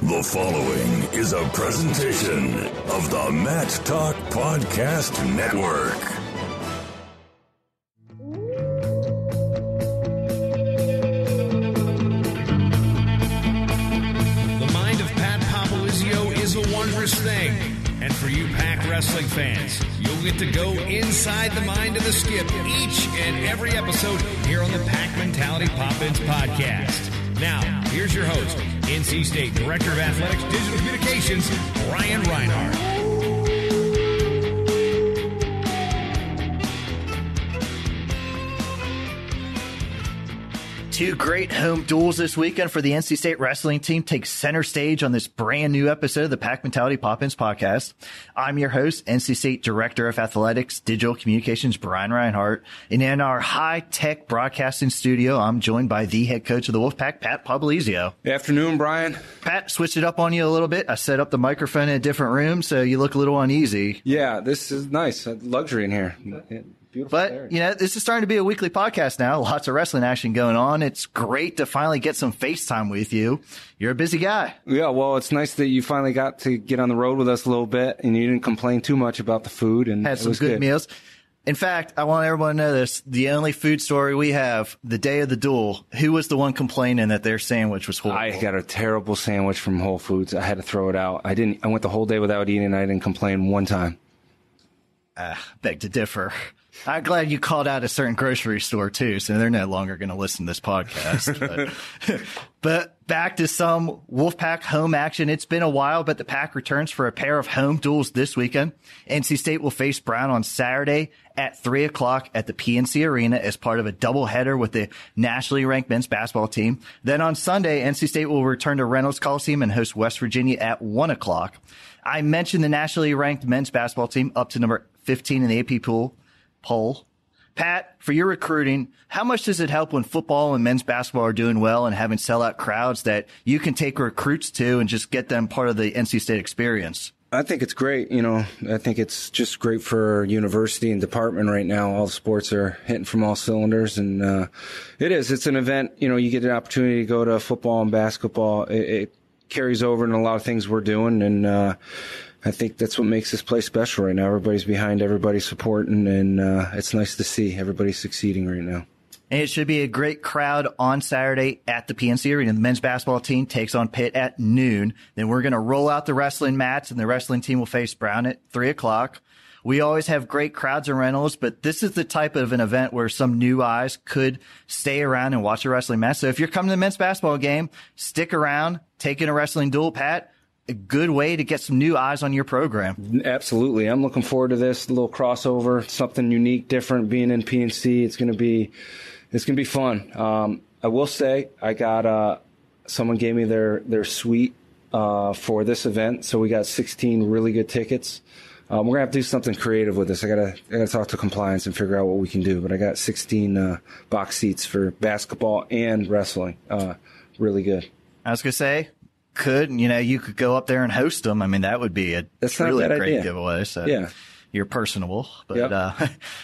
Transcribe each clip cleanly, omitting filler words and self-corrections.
The following is a presentation of the Mat Talk Podcast Network. The mind of Pat Popolizio is a wondrous thing. And for you Pack wrestling fans, you'll get to go inside the mind of the Skip each and every episode here on the Pack Mentality Pop-Ins podcast. Now, here's your host, NC State Director of Athletics Digital Communications, Brian Reinhardt. Two great home duels this weekend for the NC State wrestling team take center stage on this brand new episode of the Pack Mentality Pop-Ins podcast. I'm your host, NC State Director of Athletics Digital Communications, Brian Reinhardt. And in our high-tech broadcasting studio, I'm joined by the head coach of the Wolfpack, Pat Popolizio. Good afternoon, Brian. Pat, switched it up on you a little bit. I set up the microphone in a different room, so you look a little uneasy. Yeah, this is nice. Luxury in here. Beautiful. But, you know, this is starting to be a weekly podcast now. Lots of wrestling action going on. It's great to finally get some FaceTime with you. You're a busy guy. Yeah, well, it's nice that you finally got to get on the road with us a little bit, and you didn't complain too much about the food. And had some good meals. In fact, I want everyone to know this. The only food story we have, the day of the duel, who was the one complaining that their sandwich was horrible? I got a terrible sandwich from Whole Foods. I had to throw it out. I went the whole day without eating, and I didn't complain one time. Beg to differ. I'm glad you called out a certain grocery store, too, so they're no longer going to listen to this podcast. But back to some Wolfpack home action. It's been a while, but the Pack returns for a pair of home duels this weekend. NC State will face Brown on Saturday at 3 o'clock at the PNC Arena as part of a doubleheader with the nationally ranked men's basketball team. Then on Sunday, NC State will return to Reynolds Coliseum and host West Virginia at 1 o'clock. I mentioned the nationally ranked men's basketball team up to number 15 in the AP poll. Pat, for your recruiting, how much does it help when football and men's basketball are doing well and having sellout crowds that you can take recruits to and just get them part of the NC State experience? I think it's great. You know, I think it's just great for university and department right now. All the sports are hitting from all cylinders, and it's an event. You know, you get an opportunity to go to football and basketball. It carries over in a lot of things we're doing, and I think that's what makes this place special right now. Everybody's behind, everybody's supporting, and it's nice to see everybody succeeding right now. And it should be a great crowd on Saturday at the PNC Arena. The men's basketball team takes on Pitt at noon. Then we're going to roll out the wrestling mats, and the wrestling team will face Brown at 3 o'clock. We always have great crowds in Reynolds, but this is the type of an event where some new eyes could stay around and watch a wrestling match. So if you're coming to the men's basketball game, stick around, take in a wrestling duel, Pat. A good way to get some new eyes on your program. Absolutely. I'm looking forward to this little crossover, something unique, different, being in PNC. It's going to be fun. I will say I got, someone gave me their suite, for this event. So we got 16 really good tickets. We're going to have to do something creative with this. I gotta talk to compliance and figure out what we can do, but I got 16, box seats for basketball and wrestling. Really good. I was going to say, you could go up there and host them. I mean, that would be That's really not a bad great idea. giveaway. So yeah. You're personable. But yep.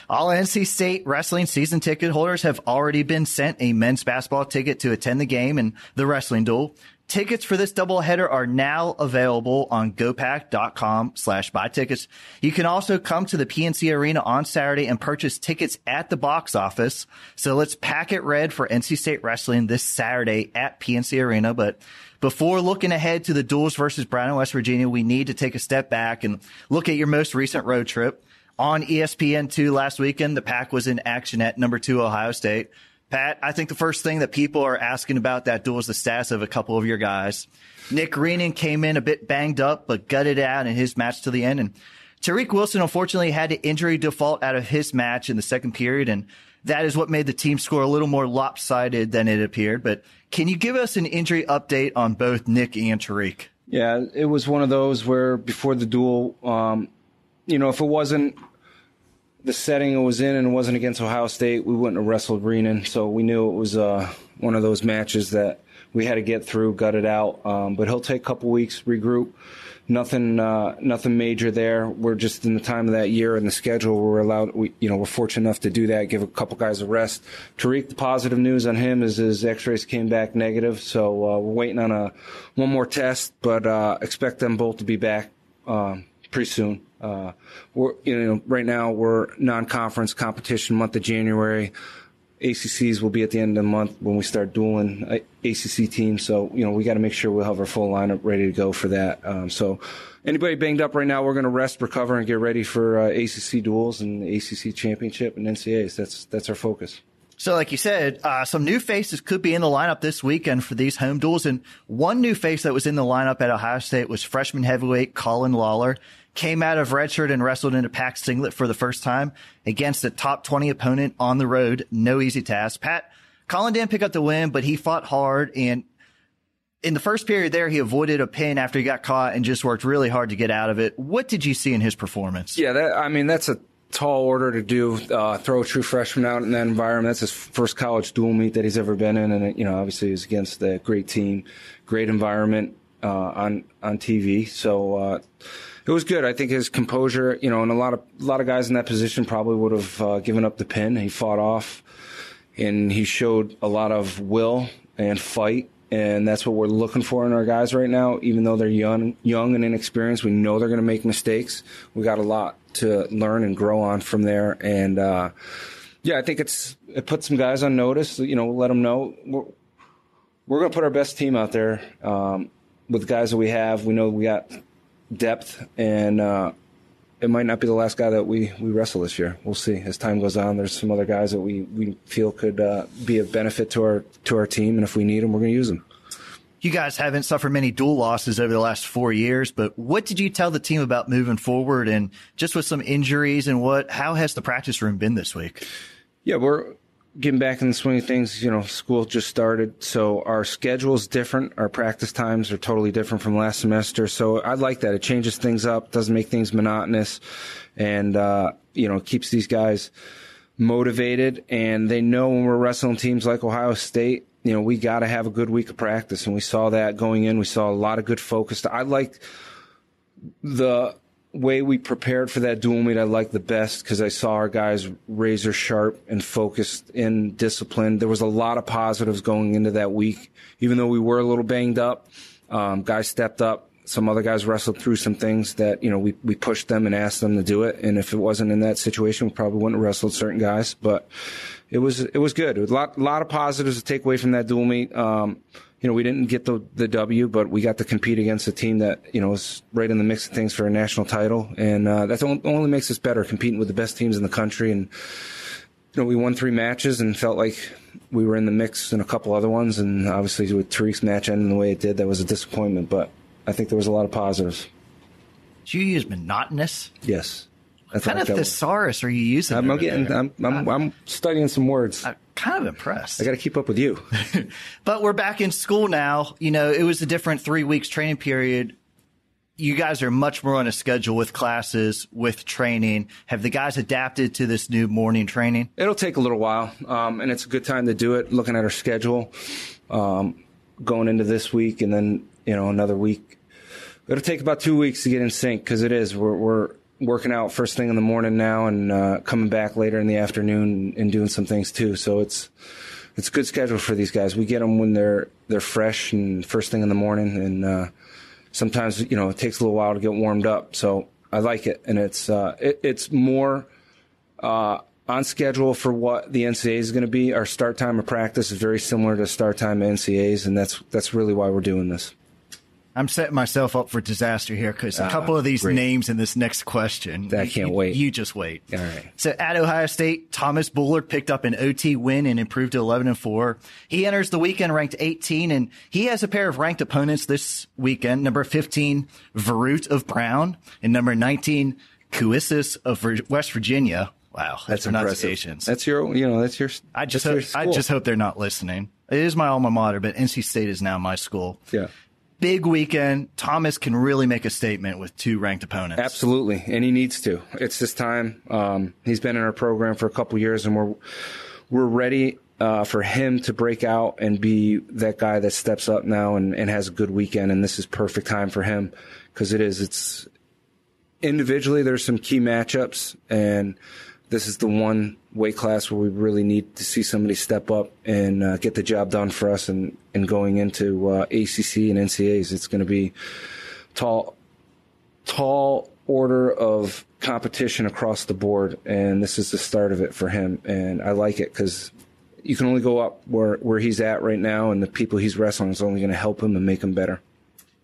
All NC State wrestling season ticket holders have already been sent a men's basketball ticket to attend the game and the wrestling duel. Tickets for this doubleheader are now available on gopack.com/buy tickets. You can also come to the PNC Arena on Saturday and purchase tickets at the box office. So let's pack it red for NC State wrestling this Saturday at PNC Arena. But before looking ahead to the duels versus Brown and West Virginia, we need to take a step back and look at your most recent road trip. On ESPN2 last weekend, the Pack was in action at number 2 Ohio State. Pat, I think the first thing that people are asking about that duel is the status of a couple of your guys. Nick Reenan came in a bit banged up, but gutted out in his match to the end. And Tariq Wilson, unfortunately, had to injury default out of his match in the second period. And that is what made the team score a little more lopsided than it appeared. But can you give us an injury update on both Nick and Tariq? Yeah, it was one of those where before the duel, if it wasn't the setting it was in and it wasn't against Ohio State, we wouldn't have wrestled Reenan. So we knew it was one of those matches that we had to get through, gut it out. But he'll take a couple weeks, regroup. Nothing major there. We're just in the time of that year and the schedule. We're fortunate enough to do that. Give a couple guys a rest. Tariq, the positive news on him is his X-rays came back negative, so we're waiting on one more test. But expect them both to be back pretty soon. Right now we're non-conference competition month of January. ACCs will be at the end of the month when we start dueling ACC teams. So, we got to make sure we'll have our full lineup ready to go for that. So anybody banged up right now, we're going to rest, recover, and get ready for ACC duels and the ACC championship and NCAAs. That's our focus. So like you said, some new faces could be in the lineup this weekend for these home duels. And one new face that was in the lineup at Ohio State was freshman heavyweight Colin Lawler. Came out of redshirt and wrestled in a packed singlet for the first time against a top 20 opponent on the road. No easy task. Pat, Colin didn't pick up the win, but he fought hard. And in the first period there, he avoided a pin after he got caught and just worked really hard to get out of it. What did you see in his performance? Yeah, that's a tall order to do, throw a true freshman out in that environment. That's his first college dual meet that he's ever been in. And, obviously he's against a great team, great environment on TV. So, it was good. I think his composure, and a lot of guys in that position probably would have given up the pin. He fought off, and he showed a lot of will and fight, and that's what we're looking for in our guys right now. Even though they're young and inexperienced, we know they're going to make mistakes. We got a lot to learn and grow on from there, and I think it puts some guys on notice. We'll let them know we're going to put our best team out there with the guys that we have. We know we got depth, and it might not be the last guy that we wrestle this year. We'll see as time goes on. There's some other guys that we feel could be of benefit to our team, and if we need them, we're going to use them. You guys haven't suffered many dual losses over the last 4 years, but what did you tell the team about moving forward, and just with some injuries and how has the practice room been this week? Yeah, we're getting back in the swing of things. School just started, so our schedule is different. Our practice times are totally different from last semester. So I like that. It changes things up, doesn't make things monotonous, and, keeps these guys motivated. And they know when we're wrestling teams like Ohio State, we got to have a good week of practice. And we saw that going in. We saw a lot of good focus. I liked the way we prepared for that dual meet. I liked the best because I saw our guys razor sharp and focused and disciplined. There was a lot of positives going into that week. Even though we were a little banged up, guys stepped up. Some other guys wrestled through some things that, we pushed them and asked them to do it. And if it wasn't in that situation, we probably wouldn't have wrestled certain guys. But it was good. It was a lot of positives to take away from that dual meet. We didn't get the W, but we got to compete against a team that, is right in the mix of things for a national title. And that only makes us better, competing with the best teams in the country. And, we won 3 matches and felt like we were in the mix in a couple other ones. And obviously with Tariq's match ending the way it did, that was a disappointment. But I think there was a lot of positives. Did you use monotonous? Yes. What kind of thesaurus are you using? I'm studying some words. I'm kind of impressed. I got to keep up with you. But we're back in school now. It was a different 3 weeks training period. You guys are much more on a schedule with classes, with training. Have the guys adapted to this new morning training? It'll take a little while, and it's a good time to do it, looking at our schedule, going into this week and then, another week. It'll take about 2 weeks to get in sync because it is. We're working out first thing in the morning now and coming back later in the afternoon and doing some things too. So it's a good schedule for these guys. We get them when they're fresh and first thing in the morning, and sometimes it takes a little while to get warmed up. So I like it, and it's more on schedule for what the NCAA is going to be. Our start time of practice is very similar to start time of NCAAs, and that's really why we're doing this. I'm setting myself up for disaster here because a couple of these names in this next question. I can't wait. You just wait. All right. So at Ohio State, Thomas Bullard picked up an OT win and improved to 11-4. He enters the weekend ranked 18, and he has a pair of ranked opponents this weekend. Number 15, Verut of Brown, and number 19, Cuissis of West Virginia. Wow, that's pronunciations. That's your. I just hope they're not listening. It is my alma mater, but NC State is now my school. Yeah. Big weekend. Thomas can really make a statement with 2 ranked opponents. Absolutely, and he needs to. It's his time. He's been in our program for a couple years, and we're ready for him to break out and be that guy that steps up now and has a good weekend. And this is perfect time for him because it's individually, there's some key matchups, and this is the one weight class where we really need to see somebody step up and get the job done for us. And going into ACC and NCAAs, it's going to be tall order of competition across the board, and this is the start of it for him. And I like it because you can only go up where he's at right now, and the people he's wrestling is only going to help him and make him better.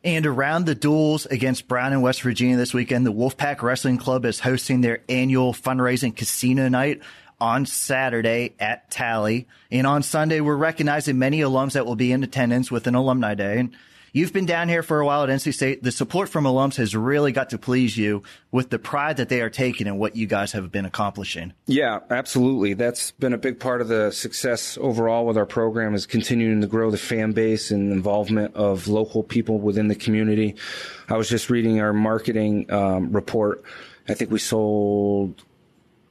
And around the duels against Brown and West Virginia this weekend, the Wolfpack Wrestling Club is hosting their annual fundraising casino night on Saturday at Tally. And on Sunday, we're recognizing many alums that will be in attendance with an alumni day. And you've been down here for a while at NC State. The support from alums has really got to please you with the pride that they are taking in what you guys have been accomplishing. Yeah, absolutely. That's been a big part of the success overall with our program, is continuing to grow the fan base and involvement of local people within the community. I was just reading our marketing report. I think we sold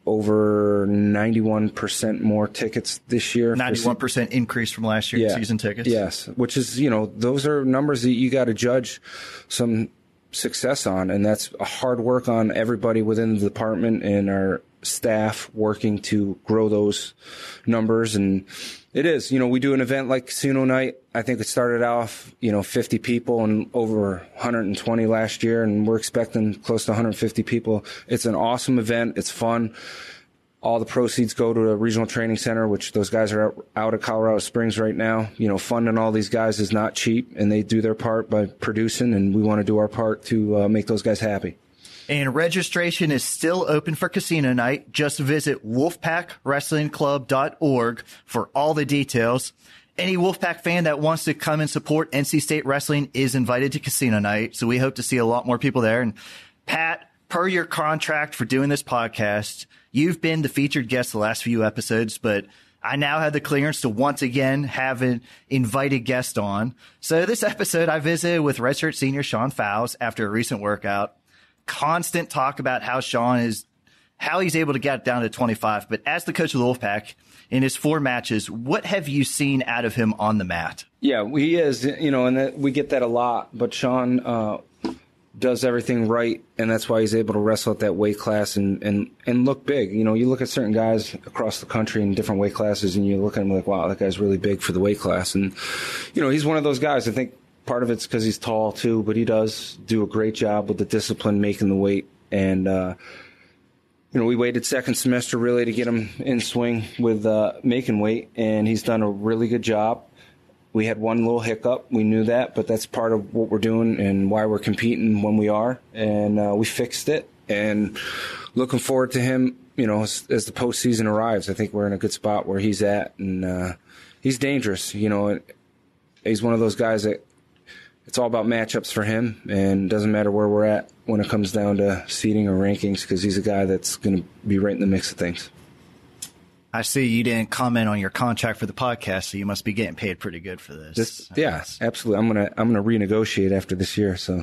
over 91% more tickets this year. 91% increase from last year's season tickets. Yes, which is, those are numbers that you got to judge some success on, and that's a hard work on everybody within the department and our staff working to grow those numbers. And it is, we do an event like Casino Night. I think it started off, 50 people and over 120 last year, and we're expecting close to 150 people. It's an awesome event. It's fun. All the proceeds go to a regional training center, which those guys are out at Colorado Springs right now. Funding all these guys is not cheap, and they do their part by producing, and we want to do our part to make those guys happy. And registration is still open for Casino Night. Just visit wolfpackwrestlingclub.org for all the details. Any Wolfpack fan that wants to come and support NC State Wrestling is invited to Casino Night, so we hope to see a lot more people there. And Pat, per your contract for doing this podcast, you've been the featured guest the last few episodes, but I now have the clearance to once again have an invited guest on. So this episode, I visited with redshirt senior Sean Fausz after a recent workout. Constant talk about how he's able to get down to 25. But as the coach of the Wolfpack, in his 4 matches, what have you seen out of him on the mat? Yeah, he is, and we get that a lot. But Sean does everything right, and that's why he's able to wrestle at that weight class and look big. You look at certain guys across the country in different weight classes, and you look at him like, wow, that guy's really big for the weight class. And, he's one of those guys. I think part of it's because he's tall, too, but he does do a great job with the discipline, making the weight. And, we waited second semester really to get him in swing with making weight, and he's done a really good job. We had one little hiccup. We knew that, but that's part of what we're doing and why we're competing when we are. And we fixed it, and looking forward to him, as the postseason arrives. I think we're in a good spot where he's at, and he's dangerous. He's one of those guys that it's all about matchups for him, and doesn't matter where we're at when it comes down to seeding or rankings, because he's a guy that's going to be right in the mix of things. I see you didn't comment on your contract for the podcast, so you must be getting paid pretty good for this. Yeah, absolutely. I'm gonna renegotiate after this year. So,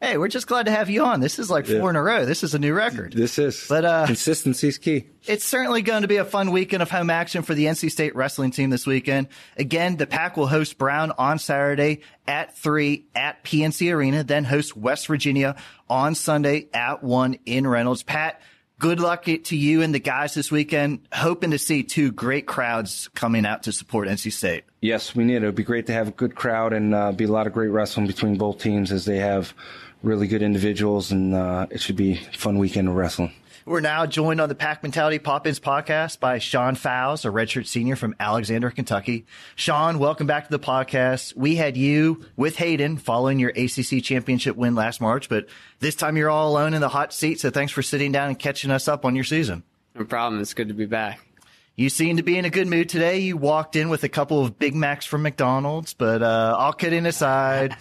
hey, we're just glad to have you on. This is like 4 in a row. This is a new record. This is. But consistency is key. It's certainly going to be a fun weekend of home action for the NC State wrestling team this weekend. Again, the Pack will host Brown on Saturday at 3 at PNC Arena, then host West Virginia on Sunday at 1 in Reynolds. Pat, good luck to you and the guys this weekend. Hoping to see 2 great crowds coming out to support NC State. Yes, we need it. It would be great to have a good crowd and be a lot of great wrestling between both teams, as they have really good individuals, and it should be a fun weekend of wrestling. We're now joined on the Pack Mentality Pop-Ins podcast by Sean Fausz, a redshirt senior from Alexander, Kentucky. Sean, welcome back to the podcast. We had you with Hayden following your ACC championship win last March, but this time you're all alone in the hot seat, so thanks for sitting down and catching us up on your season. No problem. It's good to be back. You seem to be in a good mood today. You walked in with a couple of Big Macs from McDonald's, but all kidding aside,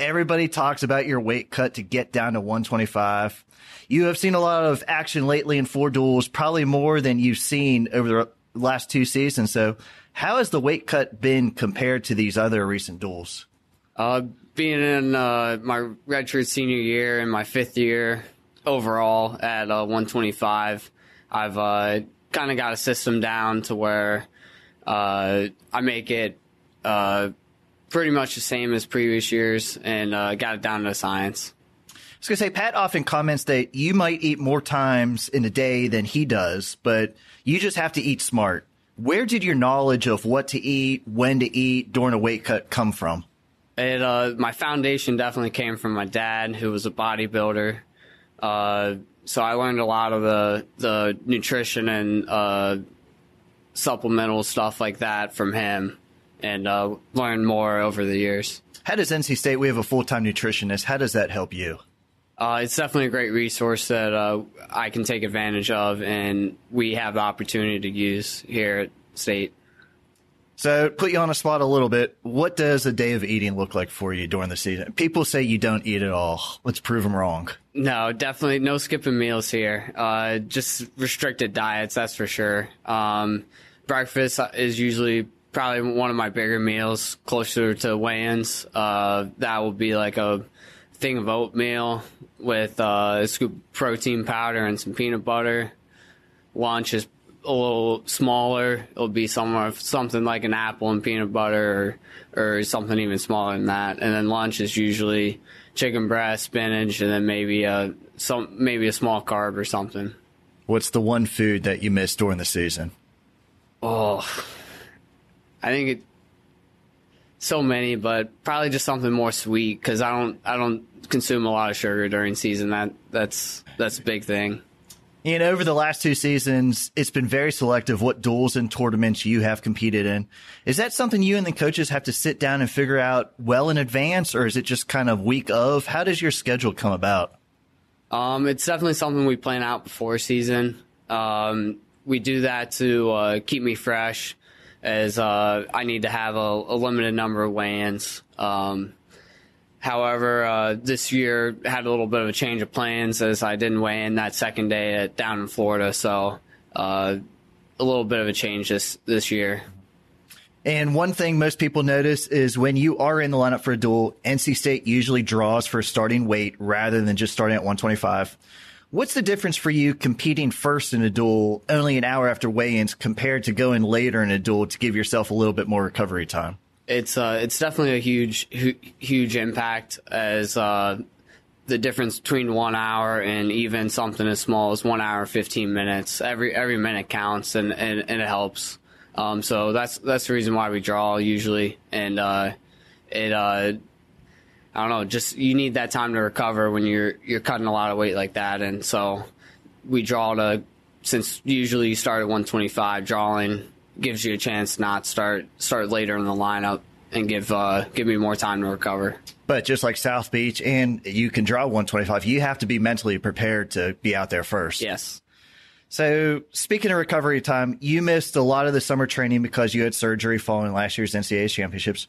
everybody talks about your weight cut to get down to 125. You have seen a lot of action lately in 4 duels, probably more than you've seen over the last 2 seasons. So how has the weight cut been compared to these other recent duels? Being in my redshirt senior year and my 5th year overall at 125, I've kind of got a system down to where I make it pretty much the same as previous years, and got it down to science. I was going to say, Pat often comments that you might eat more times in a day than he does, but you just have to eat smart. Where did your knowledge of what to eat, when to eat during a weight cut come from? My foundation definitely came from my dad, who was a bodybuilder. So I learned a lot of the nutrition and supplemental stuff like that from him, and learned more over the years. How does NC State, we have a full-time nutritionist, how does that help you? It's definitely a great resource that I can take advantage of, and we have the opportunity to use here at State. So, put you on the spot a little bit. What does a day of eating look like for you during the season? People say you don't eat at all. Let's prove them wrong. No, definitely no skipping meals here. Just restricted diets, that's for sure. Breakfast is usually probably one of my bigger meals, closer to weigh-ins. That will be like a thing of oatmeal with a scoop of protein powder and some peanut butter. Lunch is a little smaller. It'll be something like an apple and peanut butter, or something even smaller than that. And then lunch is usually chicken breast, spinach, and then maybe a small carb or something. What's the one food that you miss during the season? Oh, I think so many, but probably just something more sweet, because I don't consume a lot of sugar during season. That's a big thing. And over the last 2 seasons, it's been very selective what duels and tournaments you have competed in. Is that something you and the coaches have to sit down and figure out well in advance, or is it just kind of week of? How does your schedule come about? It's definitely something we plan out before season. We do that to keep me fresh, as I need to have a limited number of weigh-ins. However, this year had a little bit of a change of plans, as I didn't weigh in that second day down in Florida. So a little bit of a change this year. And one thing most people notice is when you are in the lineup for a duel, NC State usually draws for starting weight rather than just starting at 125. What's the difference for you competing first in a duel only an hour after weigh-ins compared to going later in a duel to give yourself a little bit more recovery time? It's definitely a huge impact, as the difference between 1 hour and even something as small as 1 hour 15 minutes. Every minute counts, and it helps. So that's the reason why we draw usually, and I don't know, just you need that time to recover when you're cutting a lot of weight like that, and so we draw since usually you start at 125, drawing gives you a chance to not start later in the lineup and give me more time to recover. But just like South Beach, and you can draw 125, you have to be mentally prepared to be out there first. Yes. So speaking of recovery time, you missed a lot of the summer training because you had surgery following last year's NCAA championships.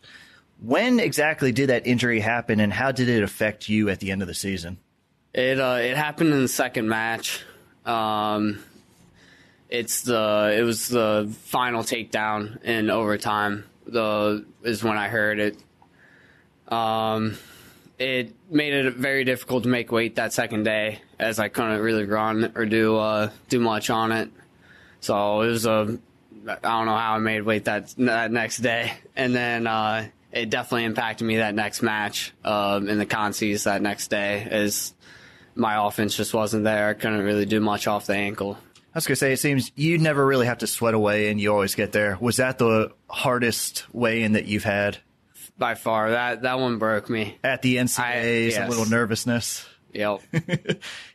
When exactly did that injury happen, and how did it affect you at the end of the season? It happened in the second match. It was the final takedown in overtime. Is when I heard it. It made it very difficult to make weight that second day, as I couldn't really run or do much on it. So it was I don't know how I made weight that next day, and then it definitely impacted me that next match in the consies that next day, as my offense just wasn't there. I couldn't really do much off the ankle. I was going to say, it seems you never really have to sweat away and you always get there. Was that the hardest weigh-in that you've had? By far. That one broke me. At the NCAAs, yes. A little nervousness. Yep.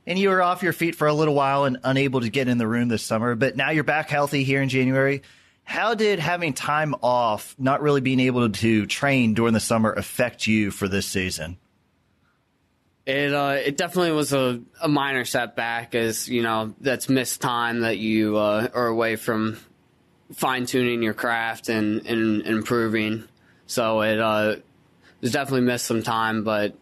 And you were off your feet for a little while and unable to get in the room this summer, but now you're back healthy here in January. How did having time off, not really being able to train during the summer, affect you for this season? It definitely was a minor setback, as that's missed time that you are away from fine-tuning your craft and improving. So it was definitely missed some time, but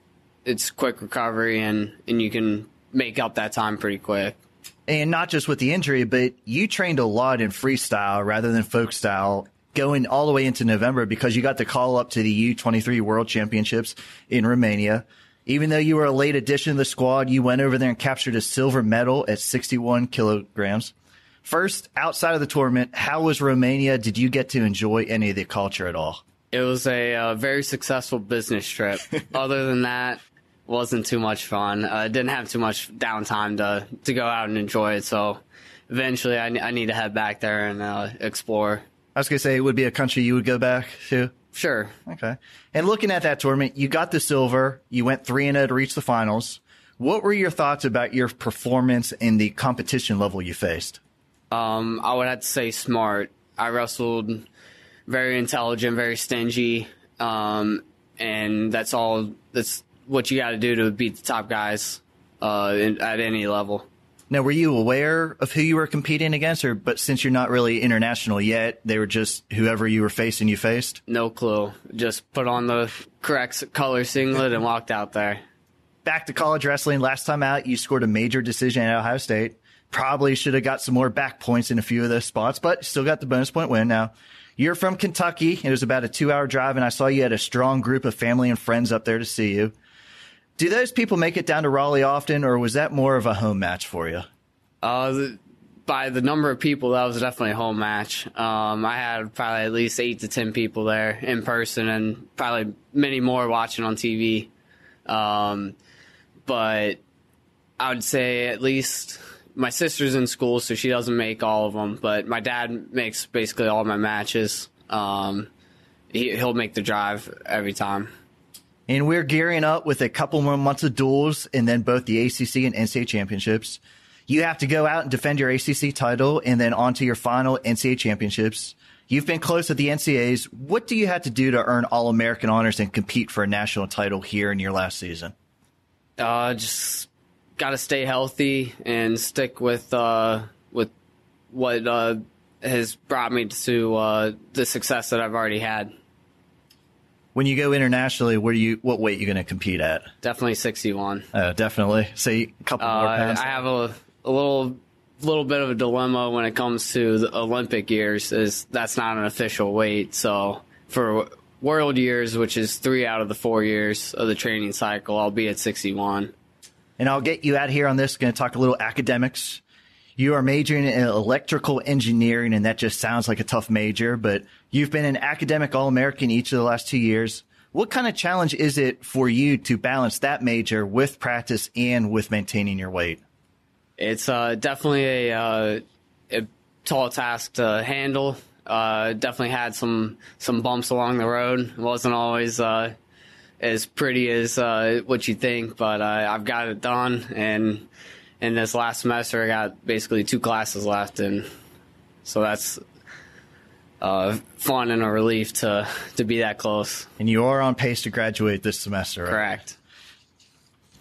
it's quick recovery, and you can make up that time pretty quick. And not just with the injury, but you trained a lot in freestyle rather than folk style going all the way into November, because you got the call up to the U23 World Championships in Romania. Even though you were a late addition to the squad, you went over there and captured a silver medal at 61 kilograms. First, outside of the tournament, how was Romania? Did you get to enjoy any of the culture at all? It was a very successful business trip. Other than that, wasn't too much fun. Didn't have too much downtime to go out and enjoy it. So eventually I need to head back there and explore. I was going to say, it would be a country you would go back to? Sure. Okay. And looking at that tournament, you got the silver. You went 3-0 to reach the finals. What were your thoughts about your performance in the competition level you faced? I would have to say smart. I wrestled very intelligent, very stingy, and that's what you got to do to beat the top guys at any level. Now, were you aware of who you were competing against, but since you're not really international yet, they were just whoever you were facing you faced? No clue. Just put on the correct color singlet and walked out there. Back to college wrestling. Last time out, you scored a major decision at Ohio State. Probably should have got some more back points in a few of those spots, but still got the bonus point win. Now, you're from Kentucky. It was about a 2-hour drive, and I saw you had a strong group of family and friends up there to see you. Do those people make it down to Raleigh often, or was that more of a home match for you? By the number of people, that was definitely a home match. I had probably at least 8 to 10 people there in person and probably many more watching on TV. But I would say at least my sister's in school, so she doesn't make all of them. But my dad makes basically all my matches. He'll make the drive every time. And we're gearing up with a couple more months of duels and then both the ACC and NCAA championships. You have to go out and defend your ACC title and then on to your final NCAA championships. You've been close at the NCAAs. What do you have to do to earn All-American honors and compete for a national title here in your last season? Just got to stay healthy and stick with what has brought me to the success that I've already had. When you go internationally, what weight are you going to compete at? Definitely 61. Definitely. Say a couple more pounds. I have a little bit of a dilemma when it comes to the Olympic years, is that's not an official weight. So for World years, which is 3 out of the 4 years of the training cycle, I'll be at 61. And I'll get you out here on this. Going to talk a little academics. You are majoring in electrical engineering, and that just sounds like a tough major, but you've been an academic All-American each of the last 2 years. What kind of challenge is it for you to balance that major with practice and with maintaining your weight? It's definitely a tall task to handle. Definitely had some bumps along the road. It wasn't always as pretty as what you think, but I've got it done, and in this last semester, I got basically 2 classes left, and so that's fun and a relief to be that close. And you are on pace to graduate this semester, right? Correct.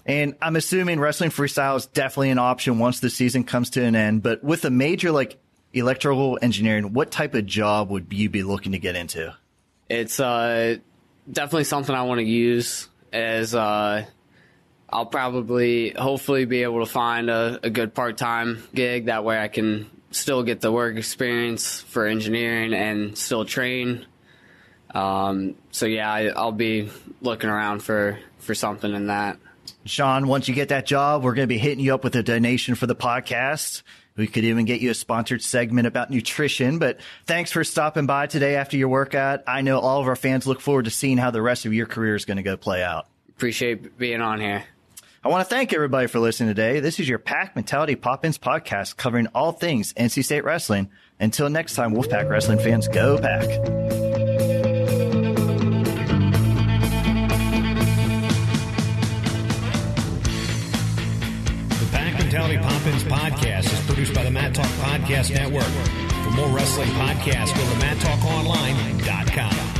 And I'm assuming wrestling freestyle is definitely an option once the season comes to an end, but with a major like electrical engineering, what type of job would you be looking to get into? It's definitely something I want to use as I'll probably, hopefully, be able to find a good part-time gig. That way I can still get the work experience for engineering and still train. So, yeah, I'll be looking around for something in that. Sean, once you get that job, we're going to be hitting you up with a donation for the podcast. We could even get you a sponsored segment about nutrition. But thanks for stopping by today after your workout. I know all of our fans look forward to seeing how the rest of your career is going to go play out. Appreciate being on here. I want to thank everybody for listening today. This is your Pack Mentality Pop-Ins podcast covering all things NC State wrestling. Until next time, Wolfpack wrestling fans, go Pack. The Pack Mentality Pop-Ins podcast is produced by the Mat Talk Podcast Network. For more wrestling podcasts, go to MatTalkOnline.com.